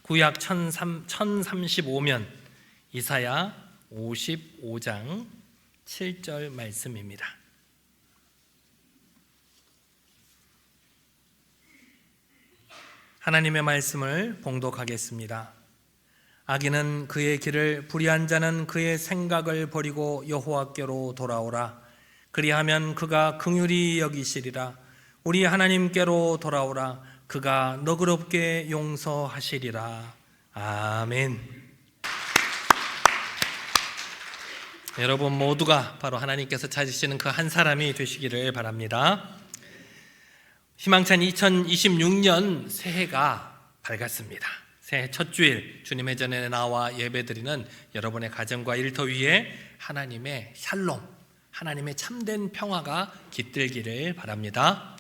구약 1035면 이사야 55장 7절 말씀입니다. 하나님의 말씀을 봉독하겠습니다. 악인은 그의 길을, 불의한 자는 그의 생각을 버리고 여호와께로 돌아오라. 그리하면 그가 긍휼히 여기시리라. 우리 하나님께로 돌아오라. 그가 너그럽게 용서하시리라. 아멘. 여러분 모두가 바로 하나님께서 찾으시는 그 한 사람이 되시기를 바랍니다. 희망찬 2026년 새해가 밝았습니다. 새해 첫 주일 주님의 전에 나와 예배드리는 여러분의 가정과 일터 위에 하나님의 샬롬, 하나님의 참된 평화가 깃들기를 바랍니다.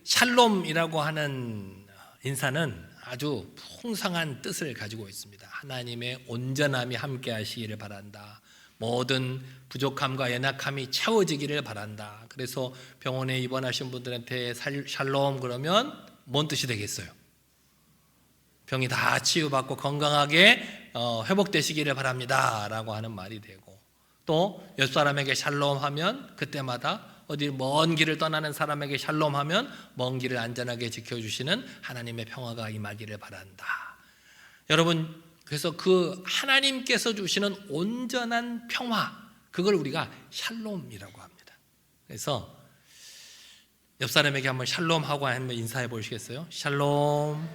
샬롬이라고 하는 인사는 아주 풍성한 뜻을 가지고 있습니다. 하나님의 온전함이 함께 하시기를 바란다. 모든 부족함과 연약함이 채워지기를 바란다. 그래서 병원에 입원하신 분들한테 샬롬 그러면 뭔 뜻이 되겠어요? 병이 다 치유받고 건강하게 회복되시기를 바랍니다 라고 하는 말이 되고, 또 옆 사람에게 샬롬 하면 그때마다 어디 먼 길을 떠나는 사람에게 샬롬 하면 먼 길을 안전하게 지켜주시는 하나님의 평화가 임하기를 바란다. 여러분, 그래서 그 하나님께서 주시는 온전한 평화, 그걸 우리가 샬롬이라고 합니다. 그래서 옆 사람에게 한번 샬롬 하고 한번 인사해 보시겠어요? 샬롬.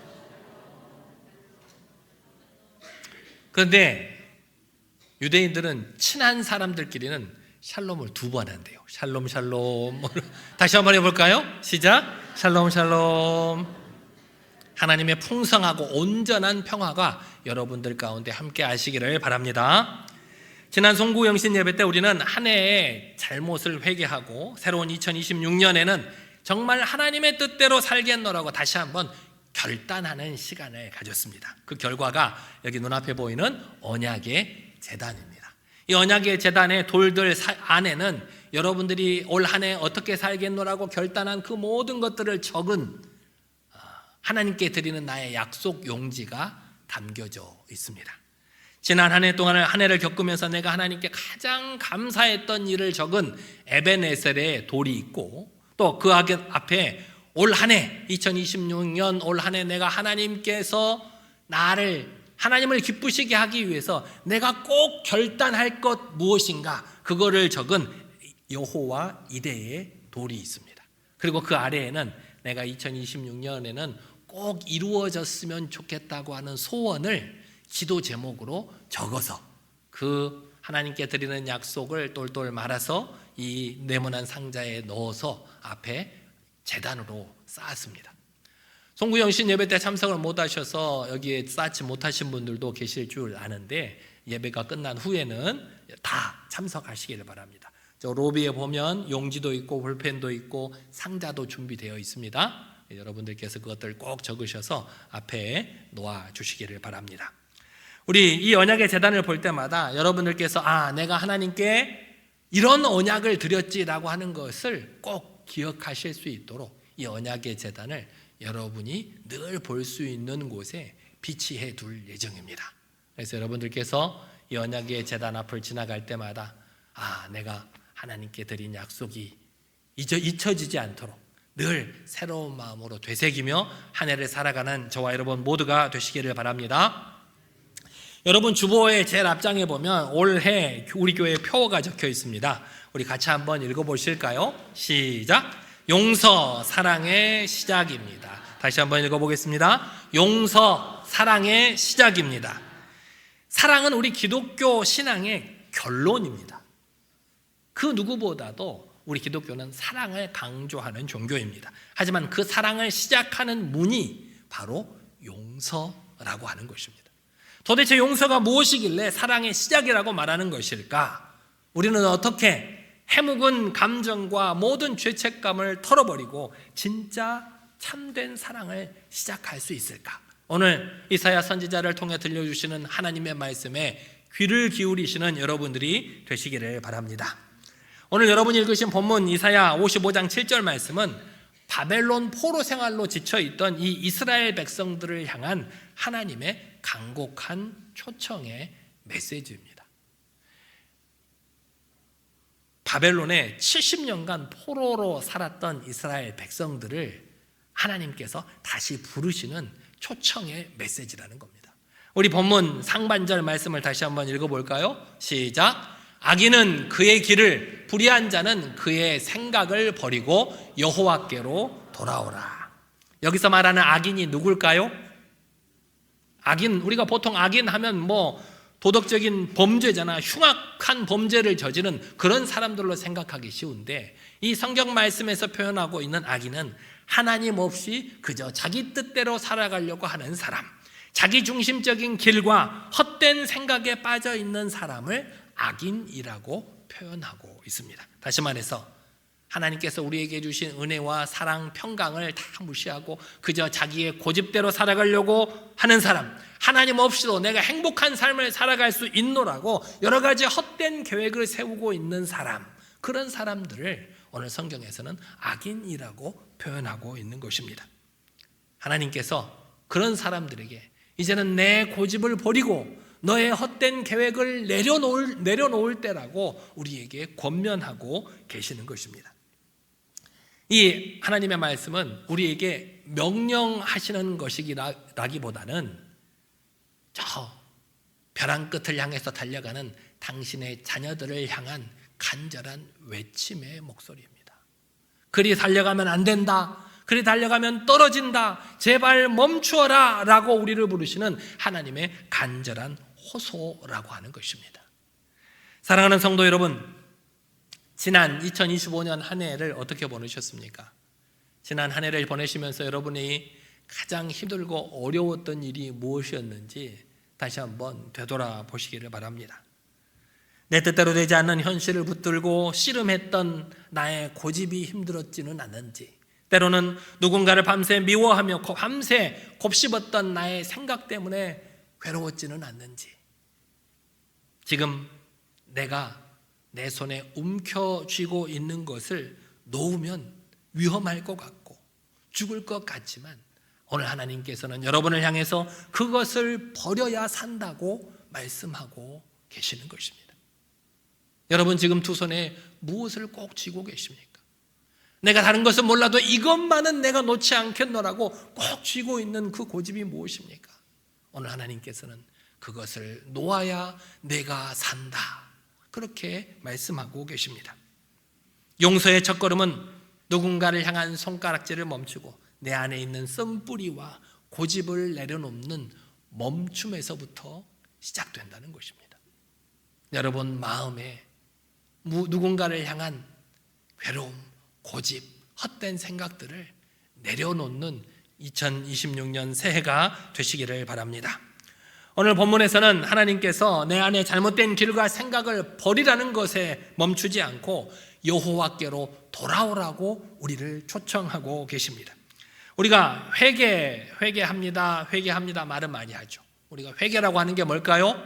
그런데 유대인들은 친한 사람들끼리는 샬롬을 2번 한대요. 샬롬 샬롬. 다시 한번 해볼까요? 시작. 샬롬 샬롬. 하나님의 풍성하고 온전한 평화가 여러분들 가운데 함께 하시기를 바랍니다. 지난 송구영신 예배 때 우리는 한 해의 잘못을 회개하고 새로운 2026년에는 정말 하나님의 뜻대로 살겠노라고 다시 한번 결단하는 시간을 가졌습니다. 그 결과가 여기 눈앞에 보이는 언약의 제단입니다. 이 언약의 제단의 돌들 안에는 여러분들이 올 한 해 어떻게 살겠노라고 결단한 그 모든 것들을 적은 하나님께 드리는 나의 약속 용지가 담겨져 있습니다. 지난 한 해 동안을 한 해를 겪으면서 내가 하나님께 가장 감사했던 일을 적은 에베네셀의 돌이 있고, 또 그 앞에 올 한 해 2026년 올 한 해 내가 하나님께서 하나님을 기쁘시게 하기 위해서 내가 꼭 결단할 것 무엇인가, 그거를 적은 여호와 이레의 돌이 있습니다. 그리고 그 아래에는 내가 2026년에는 꼭 이루어졌으면 좋겠다고 하는 소원을 기도 제목으로 적어서 그 하나님께 드리는 약속을 똘똘 말아서 이 네모난 상자에 넣어서 앞에 제단으로 쌓았습니다. 송구영신 예배 때 참석을 못 하셔서 여기에 쌓지 못하신 분들도 계실 줄 아는데, 예배가 끝난 후에는 다 참석하시기를 바랍니다. 저 로비에 보면 용지도 있고 볼펜도 있고 상자도 준비되어 있습니다. 여러분들께서 그것들 꼭 적으셔서 앞에 놓아주시기를 바랍니다. 우리 이 언약의 제단을 볼 때마다 여러분들께서 내가 하나님께 이런 언약을 드렸지라고 하는 것을 꼭 기억하실 수 있도록 이 언약의 제단을 여러분이 늘 볼 수 있는 곳에 비치해 둘 예정입니다. 그래서 여러분들께서 이 언약의 제단 앞을 지나갈 때마다 내가 하나님께 드린 약속이 잊혀지지 않도록 늘 새로운 마음으로 되새기며 한 해를 살아가는 저와 여러분 모두가 되시기를 바랍니다. 여러분 주보의 제일 앞장에 보면 올해 우리 교회 표어가 적혀 있습니다. 우리 같이 한번 읽어보실까요? 시작. 용서, 사랑의 시작입니다. 다시 한번 읽어보겠습니다. 용서, 사랑의 시작입니다. 사랑은 우리 기독교 신앙의 결론입니다. 그 누구보다도 우리 기독교는 사랑을 강조하는 종교입니다. 하지만 그 사랑을 시작하는 문이 바로 용서라고 하는 것입니다. 도대체 용서가 무엇이길래 사랑의 시작이라고 말하는 것일까? 우리는 어떻게 해묵은 감정과 모든 죄책감을 털어버리고 진짜 참된 사랑을 시작할 수 있을까? 오늘 이사야 선지자를 통해 들려주시는 하나님의 말씀에 귀를 기울이시는 여러분들이 되시기를 바랍니다. 오늘 여러분이 읽으신 본문 이사야 55장 7절 말씀은 바벨론 포로 생활로 지쳐있던 이 이스라엘 백성들을 향한 하나님의 간곡한 초청의 메시지입니다. 바벨론에 70년간 포로로 살았던 이스라엘 백성들을 하나님께서 다시 부르시는 초청의 메시지라는 겁니다. 우리 본문 상반절 말씀을 다시 한번 읽어볼까요? 시작. 악인은 그의 길을, 불의한 자는 그의 생각을 버리고 여호와께로 돌아오라. 여기서 말하는 악인이 누굴까요? 악인, 우리가 보통 악인 하면 도덕적인 범죄잖아, 흉악한 범죄를 저지른 그런 사람들로 생각하기 쉬운데, 이 성경 말씀에서 표현하고 있는 악인은 하나님 없이 그저 자기 뜻대로 살아가려고 하는 사람, 자기 중심적인 길과 헛된 생각에 빠져 있는 사람을 악인이라고 표현하고 있습니다. 다시 말해서 하나님께서 우리에게 주신 은혜와 사랑, 평강을 다 무시하고 그저 자기의 고집대로 살아가려고 하는 사람, 하나님 없이도 내가 행복한 삶을 살아갈 수 있노라고 여러 가지 헛된 계획을 세우고 있는 사람, 그런 사람들을 오늘 성경에서는 악인이라고 표현하고 있는 것입니다. 하나님께서 그런 사람들에게 이제는 내 고집을 버리고 너의 헛된 계획을 내려놓을 때라고 우리에게 권면하고 계시는 것입니다. 이 하나님의 말씀은 우리에게 명령하시는 것이라기보다는 저 벼랑 끝을 향해서 달려가는 당신의 자녀들을 향한 간절한 외침의 목소리입니다. 그리 달려가면 안 된다, 그리 달려가면 떨어진다, 제발 멈추어라 라고 우리를 부르시는 하나님의 간절한 호소라고 하는 것입니다. 사랑하는 성도 여러분, 지난 2025년 한 해를 어떻게 보내셨습니까? 지난 한 해를 보내시면서 여러분이 가장 힘들고 어려웠던 일이 무엇이었는지 다시 한번 되돌아보시기를 바랍니다. 내 뜻대로 되지 않는 현실을 붙들고 씨름했던 나의 고집이 힘들었지는 않은지, 때로는 누군가를 밤새 미워하며 밤새 곱씹었던 나의 생각 때문에 괴로웠지는 않는지, 지금 내가 내 손에 움켜쥐고 있는 것을 놓으면 위험할 것 같고 죽을 것 같지만 오늘 하나님께서는 여러분을 향해서 그것을 버려야 산다고 말씀하고 계시는 것입니다. 여러분 지금 두 손에 무엇을 꼭 쥐고 계십니까? 내가 다른 것은 몰라도 이것만은 내가 놓지 않겠노라고 꼭 쥐고 있는 그 고집이 무엇입니까? 오늘 하나님께서는 그것을 놓아야 내가 산다, 그렇게 말씀하고 계십니다. 용서의 첫걸음은 누군가를 향한 손가락질을 멈추고 내 안에 있는 쓴뿌리와 고집을 내려놓는 멈춤에서부터 시작된다는 것입니다. 여러분 마음에 누군가를 향한 괴로움, 고집, 헛된 생각들을 내려놓는 2026년 새해가 되시기를 바랍니다. 오늘 본문에서는 하나님께서 내 안에 잘못된 길과 생각을 버리라는 것에 멈추지 않고 여호와께로 돌아오라고 우리를 초청하고 계십니다. 우리가 회개합니다 말은 많이 하죠. 우리가 회개라고 하는 게 뭘까요?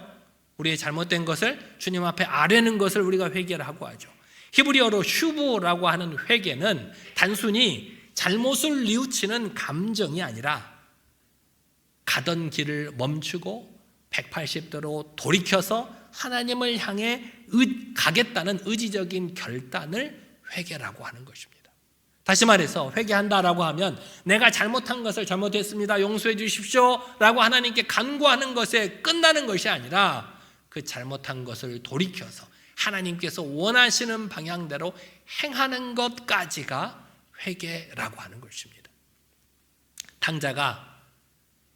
우리의 잘못된 것을 주님 앞에 아뢰는 것을 우리가 회개를 하고 하죠. 히브리어로 슈브라고 하는 회개는 단순히 잘못을 뉘우치는 감정이 아니라 가던 길을 멈추고 180도로 돌이켜서 하나님을 향해 가겠다는 의지적인 결단을 회개라고 하는 것입니다. 다시 말해서 회개한다라고 하면 내가 잘못한 것을 잘못했습니다, 용서해 주십시오 라고 하나님께 간구하는 것에 끝나는 것이 아니라 그 잘못한 것을 돌이켜서 하나님께서 원하시는 방향대로 행하는 것까지가 회개라고 하는 것입니다. 탕자가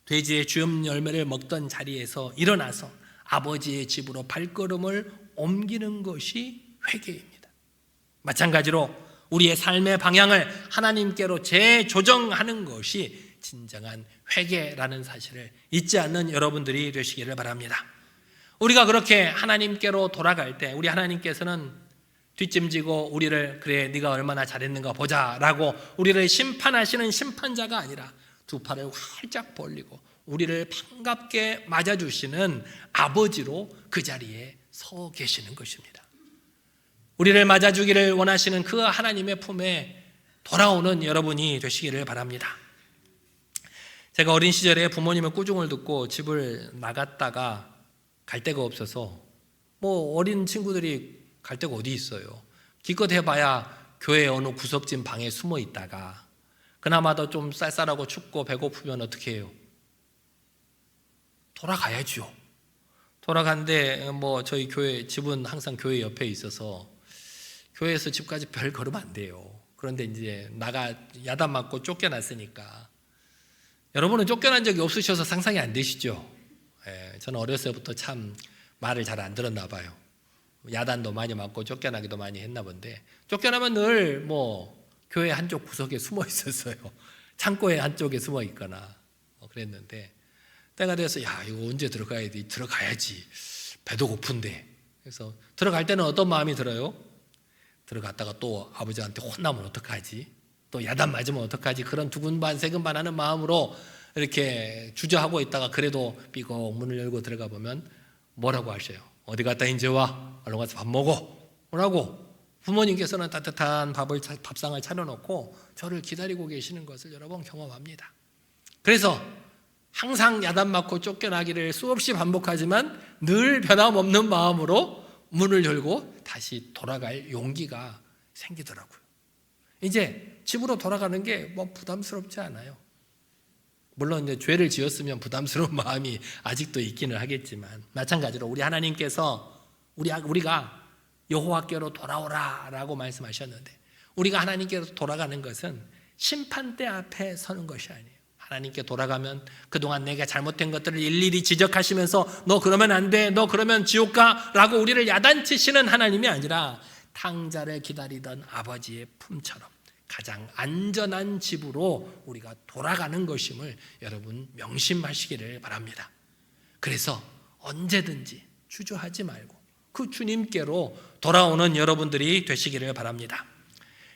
돼지의 쥐음 열매를 먹던 자리에서 일어나서 아버지의 집으로 발걸음을 옮기는 것이 회개입니다. 마찬가지로 우리의 삶의 방향을 하나님께로 재조정하는 것이 진정한 회개라는 사실을 잊지 않는 여러분들이 되시기를 바랍니다. 우리가 그렇게 하나님께로 돌아갈 때 우리 하나님께서는 뒷짐지고 우리를 그래 네가 얼마나 잘했는가 보자 라고 우리를 심판하시는 심판자가 아니라 두 팔을 활짝 벌리고 우리를 반갑게 맞아주시는 아버지로 그 자리에 서 계시는 것입니다. 우리를 맞아주기를 원하시는 그 하나님의 품에 돌아오는 여러분이 되시기를 바랍니다. 제가 어린 시절에 부모님의 꾸중을 듣고 집을 나갔다가 갈 데가 없어서 뭐 어린 친구들이 갈 데가 어디 있어요. 기껏 해봐야 교회 어느 구석진 방에 숨어 있다가 그나마도 좀 쌀쌀하고 춥고 배고프면 어떻게 해요? 돌아가야죠. 돌아간데 뭐 저희 교회 집은 항상 교회 옆에 있어서 교회에서 집까지 별 걸으면 안 돼요. 그런데 이제 야단 맞고 쫓겨났으니까 여러분은 쫓겨난 적이 없으셔서 상상이 안 되시죠? 저는 어렸을 때부터 참 말을 잘 안 들었나 봐요. 야단도 많이 맞고 쫓겨나기도 많이 했나 본데 쫓겨나면 늘 뭐 교회 한쪽 구석에 숨어 있었어요. 창고의 한쪽에 숨어 있거나 그랬는데 때가 돼서 이거 언제 들어가야 돼? 들어가야지. 배도 고픈데. 그래서 들어갈 때는 어떤 마음이 들어요? 들어갔다가 또 아버지한테 혼나면 어떡하지? 또 야단 맞으면 어떡하지? 그런 두근반 세근반 하는 마음으로 이렇게 주저하고 있다가 그래도 삐걱 문을 열고 들어가 보면 뭐라고 하셔요? 어디 갔다 이제 와? 얼른 가서 밥 먹어. 뭐라고? 부모님께서는 따뜻한 밥상을 차려놓고 저를 기다리고 계시는 것을 여러 번 경험합니다. 그래서 항상 야단 맞고 쫓겨나기를 수없이 반복하지만 늘 변함없는 마음으로 문을 열고 다시 돌아갈 용기가 생기더라고요. 이제 집으로 돌아가는 게 뭐 부담스럽지 않아요. 물론 이제 죄를 지었으면 부담스러운 마음이 아직도 있기는 하겠지만 마찬가지로 우리 하나님께서 우리가 여호와께로 돌아오라라고 말씀하셨는데 우리가 하나님께로 돌아가는 것은 심판대 앞에 서는 것이 아니에요. 하나님께 돌아가면 그동안 내가 잘못된 것들을 일일이 지적하시면서 너 그러면 안 돼, 너 그러면 지옥 가라고 우리를 야단치시는 하나님이 아니라 탕자를 기다리던 아버지의 품처럼 가장 안전한 집으로 우리가 돌아가는 것임을 여러분 명심하시기를 바랍니다. 그래서 언제든지 주저하지 말고 그 주님께로 돌아오는 여러분들이 되시기를 바랍니다.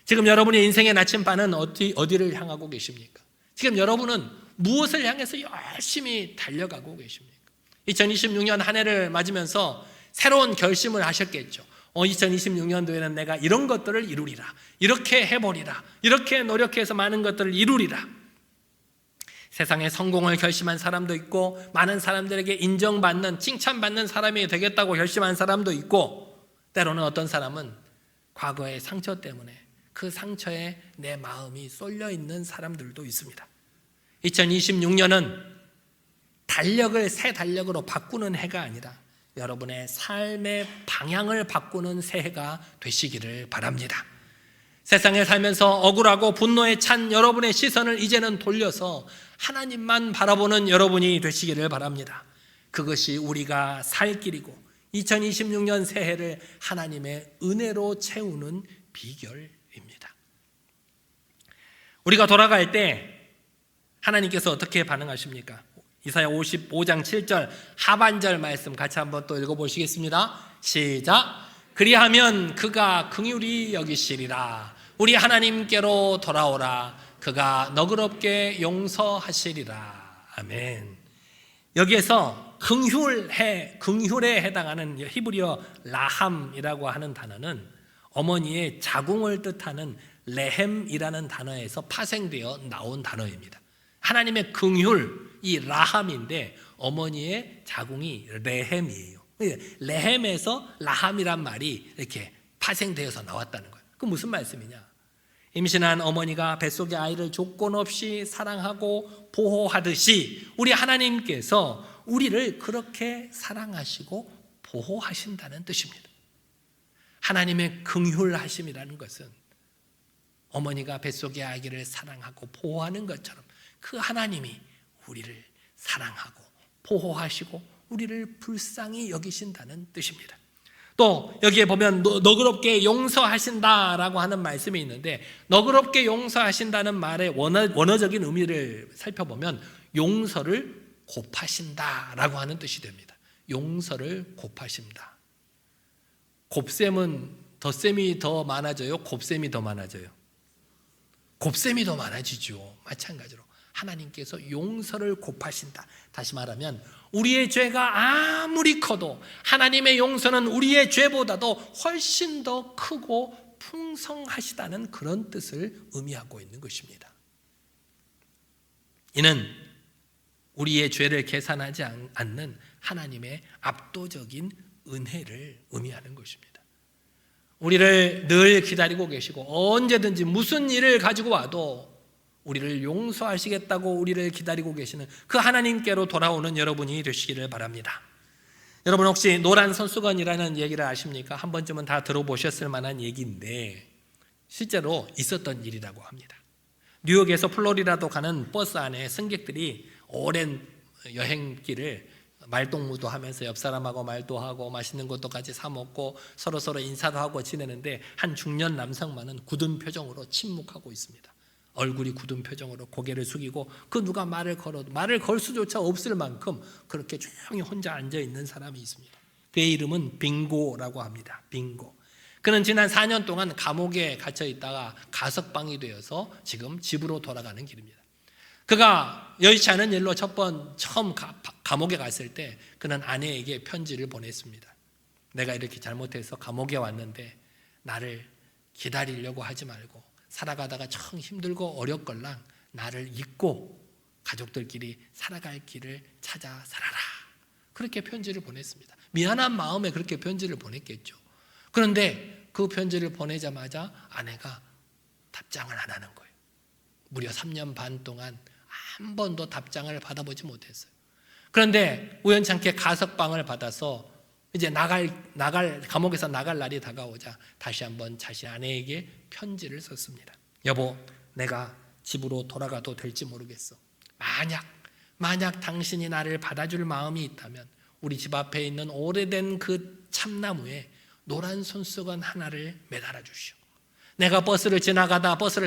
지금 여러분의 인생의 나침반은 어디를 향하고 계십니까? 지금 여러분은 무엇을 향해서 열심히 달려가고 계십니까? 2026년 한 해를 맞으면서 새로운 결심을 하셨겠죠. 2026년도에는 내가 이런 것들을 이루리라. 이렇게 해보리라. 이렇게 노력해서 많은 것들을 이루리라. 세상에 성공을 결심한 사람도 있고 많은 사람들에게 인정받는 칭찬받는 사람이 되겠다고 결심한 사람도 있고 때로는 어떤 사람은 과거의 상처 때문에 그 상처에 내 마음이 쏠려 있는 사람들도 있습니다. 2026년은 새 달력으로 바꾸는 해가 아니라 여러분의 삶의 방향을 바꾸는 새해가 되시기를 바랍니다. 세상에 살면서 억울하고 분노에 찬 여러분의 시선을 이제는 돌려서 하나님만 바라보는 여러분이 되시기를 바랍니다. 그것이 우리가 살 길이고 2026년 새해를 하나님의 은혜로 채우는 비결입니다. 우리가 돌아갈 때 하나님께서 어떻게 반응하십니까? 이사야 55장 7절 하반절 말씀 같이 한번 또 읽어보시겠습니다. 시작. 그리하면 그가 긍휼히 여기시리라. 우리 하나님께로 돌아오라. 그가 너그럽게 용서하시리라. 아멘. 여기에서 긍휼에 해당하는 히브리어 라함이라고 하는 단어는 어머니의 자궁을 뜻하는 레헴이라는 단어에서 파생되어 나온 단어입니다. 하나님의 긍휼, 이 라함인데 어머니의 자궁이 레헴이에요. 레헴에서 라함이란 말이 이렇게 파생되어서 나왔다는 거예요. 그 무슨 말씀이냐? 임신한 어머니가 뱃속의 아이를 조건 없이 사랑하고 보호하듯이 우리 하나님께서 우리를 그렇게 사랑하시고 보호하신다는 뜻입니다. 하나님의 긍휼하심이라는 것은 어머니가 뱃속의 아기를 사랑하고 보호하는 것처럼 그 하나님이 우리를 사랑하고 보호하시고 우리를 불쌍히 여기신다는 뜻입니다. 또 여기에 보면 너그럽게 용서하신다라고 하는 말씀이 있는데 너그럽게 용서하신다는 말의 원어적인 의미를 살펴보면 용서를 곱하신다라고 하는 뜻이 됩니다. 용서를 곱하신다. 곱셈은 덧셈이 더 많아져요? 곱셈이 더 많아져요? 곱셈이 더 많아지죠. 마찬가지로 하나님께서 용서를 곱하신다. 다시 말하면 우리의 죄가 아무리 커도 하나님의 용서는 우리의 죄보다도 훨씬 더 크고 풍성하시다는 그런 뜻을 의미하고 있는 것입니다. 이는 우리의 죄를 계산하지 않는 하나님의 압도적인 은혜를 의미하는 것입니다. 우리를 늘 기다리고 계시고 언제든지 무슨 일을 가지고 와도 우리를 용서하시겠다고 우리를 기다리고 계시는 그 하나님께로 돌아오는 여러분이 되시기를 바랍니다. 여러분 혹시 노란 손수건이라는 얘기를 아십니까? 한 번쯤은 다 들어보셨을 만한 얘기인데 실제로 있었던 일이라고 합니다. 뉴욕에서 플로리다도 가는 버스 안에 승객들이 오랜 여행길을 말동무도 하면서 옆 사람하고 말도 하고 맛있는 것도 같이 사 먹고 서로 인사도 하고 지내는데 한 중년 남성만은 굳은 표정으로 침묵하고 있습니다. 얼굴이 굳은 표정으로 고개를 숙이고 그 누가 말을 걸 수조차 없을 만큼 그렇게 조용히 혼자 앉아 있는 사람이 있습니다. 그의 이름은 빙고라고 합니다. 빙고. 그는 지난 4년 동안 감옥에 갇혀 있다가 가석방이 되어서 지금 집으로 돌아가는 길입니다. 그가 여의치 않은 일로 처음 감옥에 갔을 때 그는 아내에게 편지를 보냈습니다. 내가 이렇게 잘못해서 감옥에 왔는데 나를 기다리려고 하지 말고 살아가다가 참 힘들고 어렵걸랑 나를 잊고 가족들끼리 살아갈 길을 찾아 살아라. 그렇게 편지를 보냈습니다. 미안한 마음에 그렇게 편지를 보냈겠죠. 그런데 그 편지를 보내자마자 아내가 답장을 안 하는 거예요. 무려 3년 반 동안 한 번도 답장을 받아보지 못했어요. 그런데 우연찮게 가석방을 받아서 이제 감옥에서 나갈 날이 다가오자 다시 한번 자신 아내에게 편지를 썼습니다. 여보, 내가 집으로 돌아가도 될지 모르겠어. 만약 당신이 나를 받아줄 마음이 있다면 우리 집 앞에 있는 오래된 그 참나무에 노란 손수건 하나를 매달아 주시오. 내가 버스를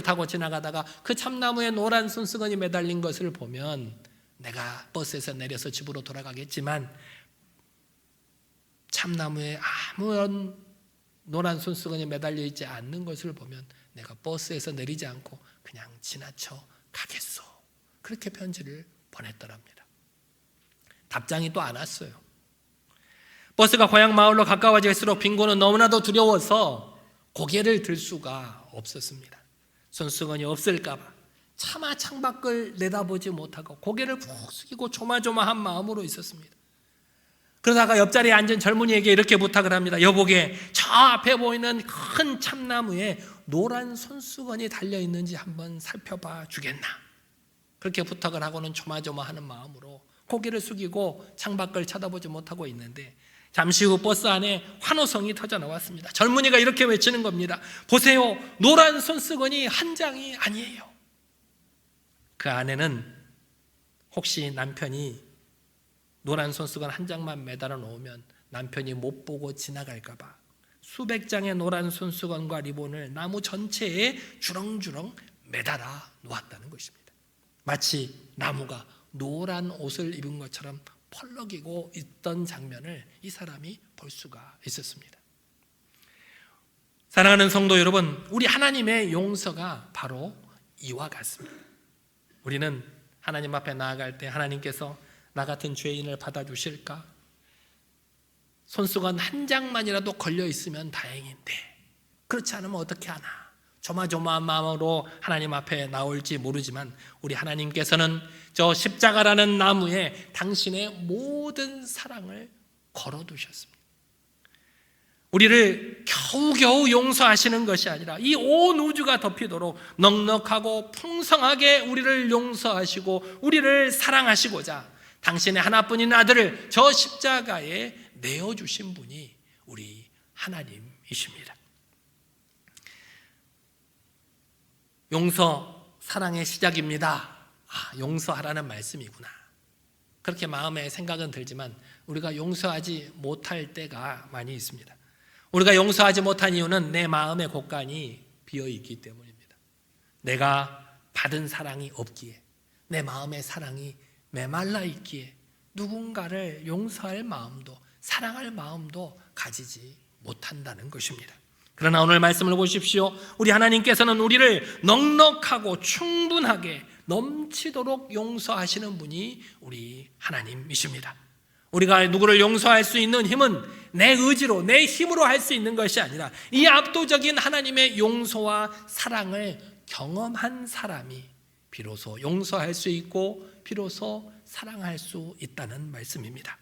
타고 지나가다가 그 참나무에 노란 손수건이 매달린 것을 보면 내가 버스에서 내려서 집으로 돌아가겠지만 참나무에 아무런 노란 손수건이 매달려 있지 않는 것을 보면 내가 버스에서 내리지 않고 그냥 지나쳐 가겠소. 그렇게 편지를 보냈더랍니다. 답장이 또 안 왔어요. 버스가 고향 마을로 가까워질수록 빙고는 너무나도 두려워서 고개를 들 수가 없었습니다. 손수건이 없을까 봐 차마 창밖을 내다보지 못하고 고개를 푹 숙이고 조마조마한 마음으로 있었습니다. 그러다가 옆자리에 앉은 젊은이에게 이렇게 부탁을 합니다. 여보게, 저 앞에 보이는 큰 참나무에 노란 손수건이 달려있는지 한번 살펴봐 주겠나? 그렇게 부탁을 하고는 조마조마하는 마음으로 고개를 숙이고 창밖을 쳐다보지 못하고 있는데 잠시 후 버스 안에 환호성이 터져 나왔습니다. 젊은이가 이렇게 외치는 겁니다. 보세요, 노란 손수건이 한 장이 아니에요. 그 안에는 혹시 남편이 노란 손수건 한 장만 매달아 놓으면 남편이 못 보고 지나갈까 봐 수백 장의 노란 손수건과 리본을 나무 전체에 주렁주렁 매달아 놓았다는 것입니다. 마치 나무가 노란 옷을 입은 것처럼 펄럭이고 있던 장면을 이 사람이 볼 수가 있었습니다. 사랑하는 성도 여러분, 우리 하나님의 용서가 바로 이와 같습니다. 우리는 하나님 앞에 나아갈 때 하나님께서 나 같은 죄인을 받아주실까? 손수건 한 장만이라도 걸려 있으면 다행인데 그렇지 않으면 어떻게 하나? 조마조마한 마음으로 하나님 앞에 나올지 모르지만 우리 하나님께서는 저 십자가라는 나무에 당신의 모든 사랑을 걸어두셨습니다. 우리를 겨우겨우 용서하시는 것이 아니라 이 온 우주가 덮이도록 넉넉하고 풍성하게 우리를 용서하시고 우리를 사랑하시고자 당신의 하나뿐인 아들을 저 십자가에 내어주신 분이 우리 하나님이십니다. 용서, 사랑의 시작입니다. 용서하라는 말씀이구나. 그렇게 마음에 생각은 들지만 우리가 용서하지 못할 때가 많이 있습니다. 우리가 용서하지 못한 이유는 내 마음의 곳간이 비어있기 때문입니다. 내가 받은 사랑이 없기에, 내 마음의 사랑이 메말라 있기에 누군가를 용서할 마음도 사랑할 마음도 가지지 못한다는 것입니다. 그러나 오늘 말씀을 보십시오. 우리 하나님께서는 우리를 넉넉하고 충분하게 넘치도록 용서하시는 분이 우리 하나님이십니다. 우리가 누구를 용서할 수 있는 힘은 내 의지로, 내 힘으로 할 수 있는 것이 아니라 이 압도적인 하나님의 용서와 사랑을 경험한 사람이 비로소 용서할 수 있고 비로소 사랑할 수 있다는 말씀입니다.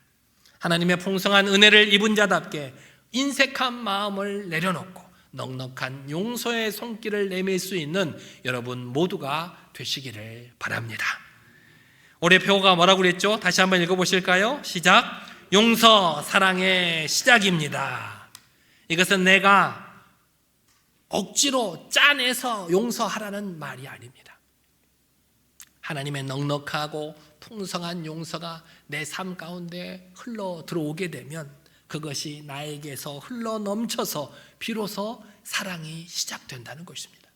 하나님의 풍성한 은혜를 입은 자답게 인색한 마음을 내려놓고 넉넉한 용서의 손길을 내밀 수 있는 여러분 모두가 되시기를 바랍니다. 올해 표어가 뭐라고 그랬죠? 다시 한번 읽어보실까요? 시작. 용서, 사랑의 시작입니다. 이것은 내가 억지로 짜내서 용서하라는 말이 아닙니다. 하나님의 넉넉하고 풍성한 용서가 내 삶 가운데 흘러 들어오게 되면 그것이 나에게서 흘러 넘쳐서 비로소 사랑이 시작된다는 것입니다.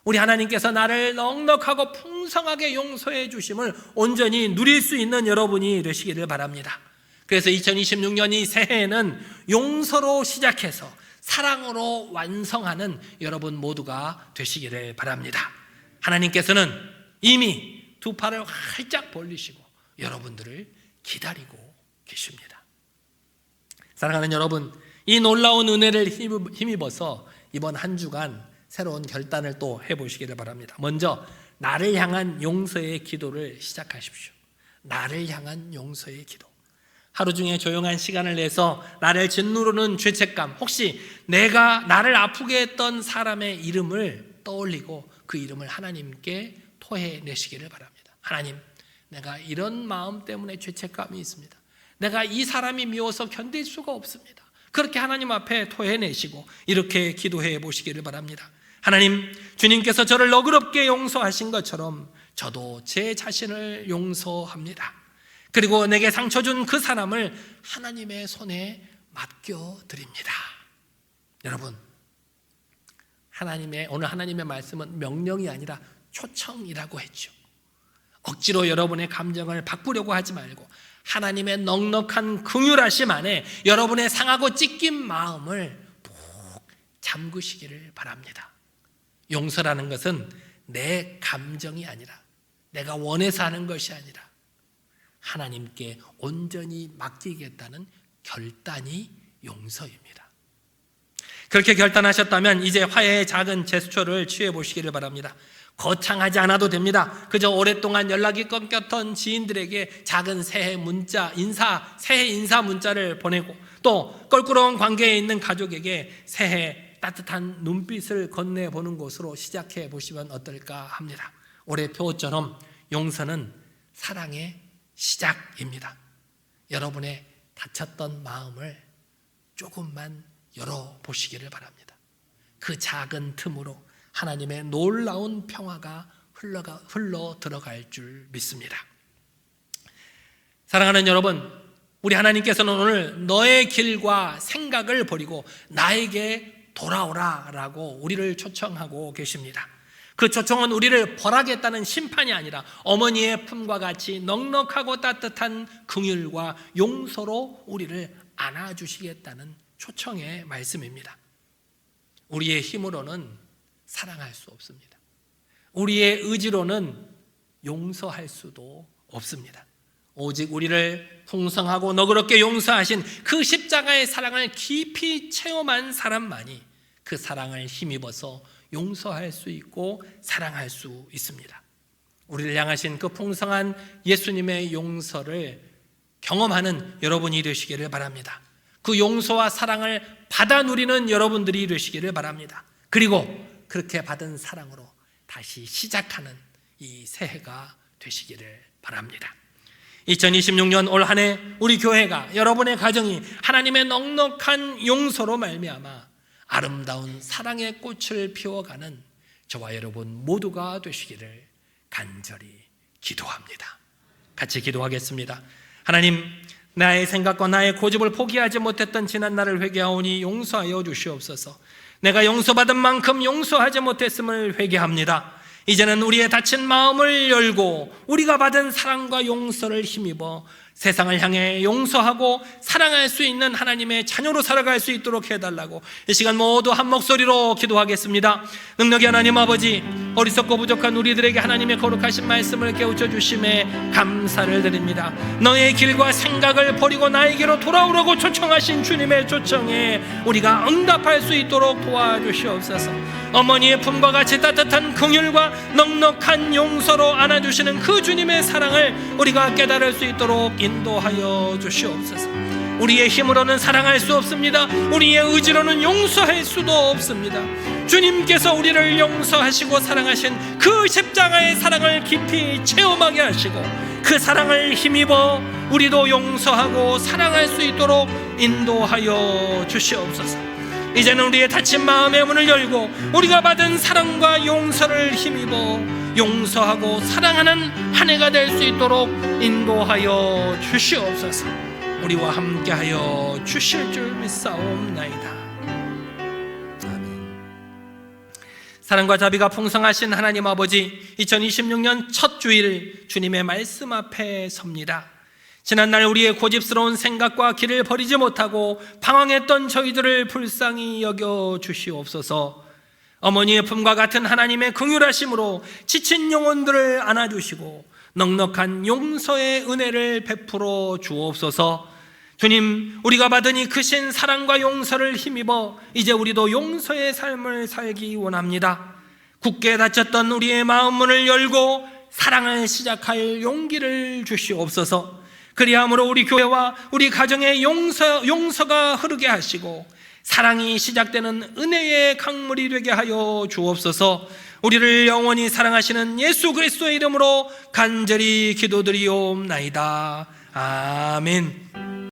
우리 하나님께서 나를 넉넉하고 풍성하게 용서해 주심을 온전히 누릴 수 있는 여러분이 되시기를 바랍니다. 그래서 2026년 이 새해에는 용서로 시작해서 사랑으로 완성하는 여러분 모두가 되시기를 바랍니다. 하나님께서는 이미 두 팔을 활짝 벌리시고 여러분들을 기다리고 계십니다. 사랑하는 여러분, 이 놀라운 은혜를 힘입어서 이번 한 주간 새로운 결단을 또 해보시기를 바랍니다. 먼저 나를 향한 용서의 기도를 시작하십시오. 나를 향한 용서의 기도. 하루 중에 조용한 시간을 내서 나를 짓누르는 죄책감, 혹시 내가 나를 아프게 했던 사람의 이름을 떠올리고 그 이름을 하나님께 토해내시기를 바랍니다. 하나님, 내가 이런 마음 때문에 죄책감이 있습니다. 내가 이 사람이 미워서 견딜 수가 없습니다. 그렇게 하나님 앞에 토해내시고 이렇게 기도해 보시기를 바랍니다. 하나님, 주님께서 저를 너그럽게 용서하신 것처럼 저도 제 자신을 용서합니다. 그리고 내게 상처 준 그 사람을 하나님의 손에 맡겨드립니다. 여러분, 오늘 하나님의 말씀은 명령이 아니라 초청이라고 했죠. 억지로 여러분의 감정을 바꾸려고 하지 말고 하나님의 넉넉한 긍휼하심 안에 여러분의 상하고 찢긴 마음을 푹 잠그시기를 바랍니다. 용서라는 것은 내 감정이 아니라 내가 원해서 하는 것이 아니라 하나님께 온전히 맡기겠다는 결단이 용서입니다. 그렇게 결단하셨다면 이제 화해의 작은 제스처를 취해 보시기를 바랍니다. 거창하지 않아도 됩니다. 그저 오랫동안 연락이 끊겼던 지인들에게 작은 새해 인사 문자를 보내고 또 껄끄러운 관계에 있는 가족에게 새해 따뜻한 눈빛을 건네보는 것으로 시작해 보시면 어떨까 합니다. 올해 표어처럼 용서는 사랑의 시작입니다. 여러분의 다쳤던 마음을 조금만 열어보시기를 바랍니다. 그 작은 틈으로 하나님의 놀라운 평화가 흘러 들어갈 줄 믿습니다. 사랑하는 여러분, 우리 하나님께서는 오늘 너의 길과 생각을 버리고 나에게 돌아오라 라고 우리를 초청하고 계십니다. 그 초청은 우리를 벌하겠다는 심판이 아니라 어머니의 품과 같이 넉넉하고 따뜻한 긍휼과 용서로 우리를 안아주시겠다는 초청의 말씀입니다. 우리의 힘으로는 사랑할 수 없습니다. 우리의 의지로는 용서할 수도 없습니다. 오직 우리를 풍성하고 너그럽게 용서하신 그 십자가의 사랑을 깊이 체험한 사람만이 그 사랑을 힘입어서 용서할 수 있고 사랑할 수 있습니다. 우리를 향하신 그 풍성한 예수님의 용서를 경험하는 여러분이 되시기를 바랍니다. 그 용서와 사랑을 받아 누리는 여러분들이 되시기를 바랍니다. 그리고 그렇게 받은 사랑으로 다시 시작하는 이 새해가 되시기를 바랍니다. 2026년 올 한 해 우리 교회가, 여러분의 가정이 하나님의 넉넉한 용서로 말미암아 아름다운 사랑의 꽃을 피워가는 저와 여러분 모두가 되시기를 간절히 기도합니다. 같이 기도하겠습니다. 하나님, 나의 생각과 나의 고집을 포기하지 못했던 지난 날을 회개하오니 용서하여 주시옵소서. 내가 용서받은 만큼 용서하지 못했음을 회개합니다. 이제는 우리의 다친 마음을 열고 우리가 받은 사랑과 용서를 힘입어 세상을 향해 용서하고 사랑할 수 있는 하나님의 자녀로 살아갈 수 있도록 해달라고 이 시간 모두 한 목소리로 기도하겠습니다. 능력의 하나님 아버지, 어리석고 부족한 우리들에게 하나님의 거룩하신 말씀을 깨우쳐 주심에 감사를 드립니다. 너의 길과 생각을 버리고 나에게로 돌아오라고 초청하신 주님의 초청에 우리가 응답할 수 있도록 도와주시옵소서. 어머니의 품과 같이 따뜻한 긍휼과 넉넉한 용서로 안아주시는 그 주님의 사랑을 우리가 깨달을 수 있도록 인도하여 주시옵소서. 우리의 힘으로는 사랑할 수 없습니다. 우리의 의지로는 용서할 수도 없습니다. 주님께서 우리를 용서하시고 사랑하신 그 십자가의 사랑을 깊이 체험하게 하시고 그 사랑을 힘입어 우리도 용서하고 사랑할 수 있도록 인도하여 주시옵소서. 이제는 우리의 닫힌 마음의 문을 열고 우리가 받은 사랑과 용서를 힘입어 용서하고 사랑하는 한 해가 될 수 있도록 인도하여 주시옵소서. 우리와 함께하여 주실 줄 믿사옵나이다. 아멘. 사랑과 자비가 풍성하신 하나님 아버지, 2026년 첫 주일 주님의 말씀 앞에 섭니다. 지난날 우리의 고집스러운 생각과 길을 버리지 못하고 방황했던 저희들을 불쌍히 여겨 주시옵소서. 어머니의 품과 같은 하나님의 긍휼하심으로 지친 영혼들을 안아주시고 넉넉한 용서의 은혜를 베풀어 주옵소서. 주님, 우리가 받은 이 크신 사랑과 용서를 힘입어 이제 우리도 용서의 삶을 살기 원합니다. 굳게 닫혔던 우리의 마음 문을 열고 사랑을 시작할 용기를 주시옵소서. 그리함으로 우리 교회와 우리 가정에 용서가 흐르게 하시고 사랑이 시작되는 은혜의 강물이 되게 하여 주옵소서. 우리를 영원히 사랑하시는 예수 그리스도의 이름으로 간절히 기도드리옵나이다. 아멘.